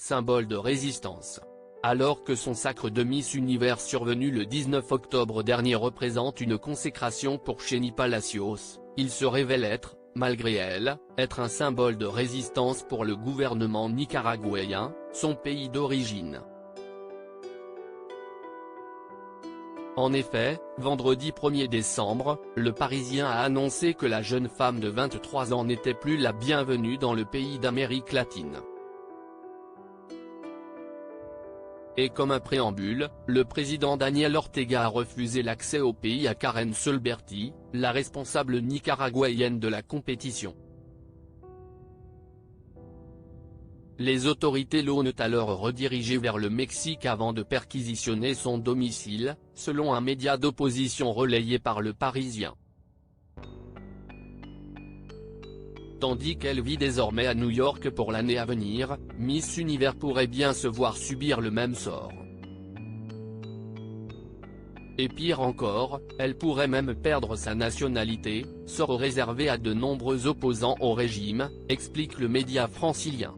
symbole de résistance. Alors que son sacre de Miss Univers survenu le 19 octobre dernier représente une consécration pour Chenny Palacios, il se révèle malgré elle, être un symbole de résistance pour le gouvernement nicaraguayen, son pays d'origine. En effet, vendredi 1er décembre, le Parisien a annoncé que la jeune femme de 23 ans n'était plus la bienvenue dans le pays d'Amérique latine. Et comme un préambule, le président Daniel Ortega a refusé l'accès au pays à Karen Solberti, la responsable nicaraguayenne de la compétition. Les autorités l'ont alors redirigé vers le Mexique avant de perquisitionner son domicile, selon un média d'opposition relayé par Le Parisien. Tandis qu'elle vit désormais à New York pour l'année à venir, Miss Univers pourrait bien se voir subir le même sort. Et pire encore, elle pourrait même perdre sa nationalité, sort réservé à de nombreux opposants au régime, explique le média francilien.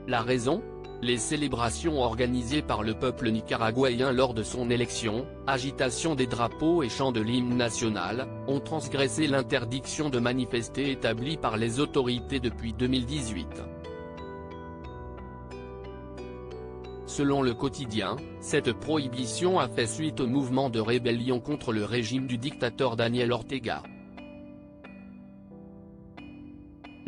La raison ? Les célébrations organisées par le peuple nicaraguayen lors de son élection, agitation des drapeaux et chant de l'hymne national, ont transgressé l'interdiction de manifester établie par les autorités depuis 2018. Selon le quotidien, cette prohibition a fait suite au mouvement de rébellion contre le régime du dictateur Daniel Ortega.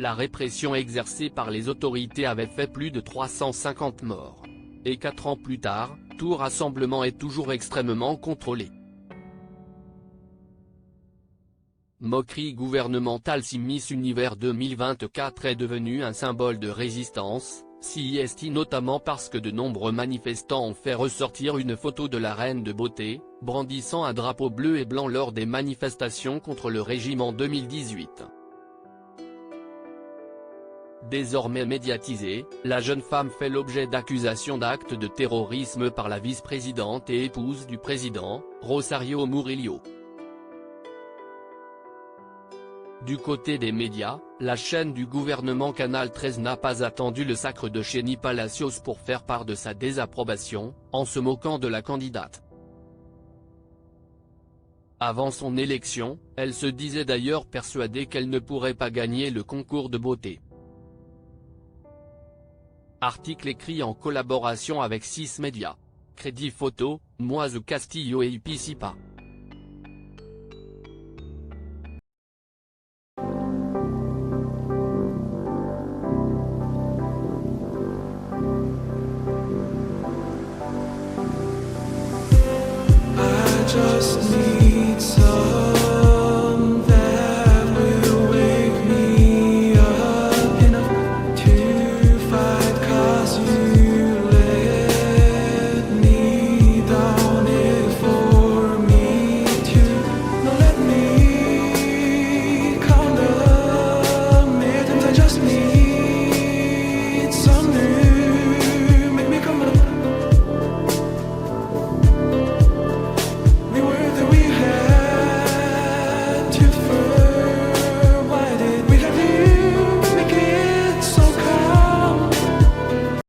La répression exercée par les autorités avait fait plus de 350 morts. Et 4 ans plus tard, tout rassemblement est toujours extrêmement contrôlé. Moquerie gouvernementale. Si Miss Univers 2024 est devenue un symbole de résistance, si est notamment parce que de nombreux manifestants ont fait ressortir une photo de la reine de beauté, brandissant un drapeau bleu et blanc lors des manifestations contre le régime en 2018. Désormais médiatisée, la jeune femme fait l'objet d'accusations d'actes de terrorisme par la vice-présidente et épouse du président, Rosario Murillo. Du côté des médias, la chaîne du gouvernement Canal 13 n'a pas attendu le sacre de Chenny Palacios pour faire part de sa désapprobation, en se moquant de la candidate. Avant son élection, elle se disait d'ailleurs persuadée qu'elle ne pourrait pas gagner le concours de beauté. Article écrit en collaboration avec 6 médias. Crédit photo, Moise Castillo et Ipisipa. I just need